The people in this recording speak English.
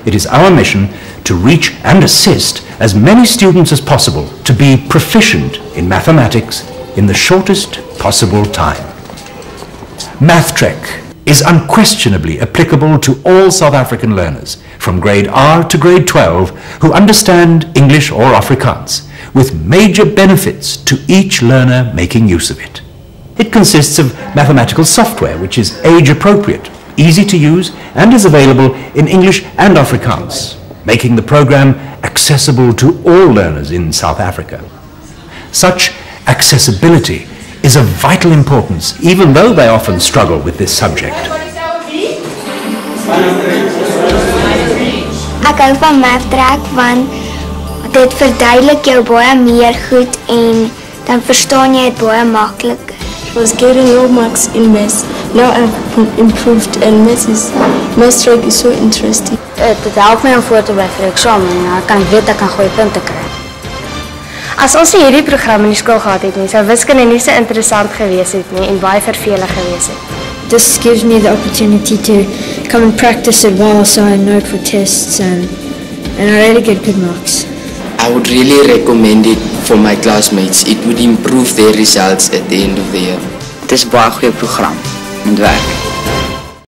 it is our mission to reach and assist as many students as possible to be proficient in mathematics in the shortest possible time. MathTrek is unquestionably applicable to all South African learners from grade R to grade 12 who understand English or Afrikaans, with major benefits to each learner making use of it. It consists of mathematical software which is age appropriate, easy to use, and is available in English and Afrikaans, making the program accessible to all learners in South Africa. Such accessibility is of vital importance, even though they often struggle with this subject. Ek hou van MathTrek want dit verduidelik jou baie meer goed en dan verstaan jy dit baie makliker. I was getting low marks in maths. Now I've improved and MathTrek is so interesting. Dit help my om voor te berei vir eksamen en ek kan weet ek kan goeie punte kry. As ons nie hierdie program in die skool gehad het nie, sou wiskunde nie so interessant gewees het nie en baie vervelig gewees het. This gives me the opportunity to come and practice it well so I know it for tests and I really get good marks. I would really recommend it for my classmates. It would improve their results at the end of the year. Het is 'n baie goeie program. Moet werk.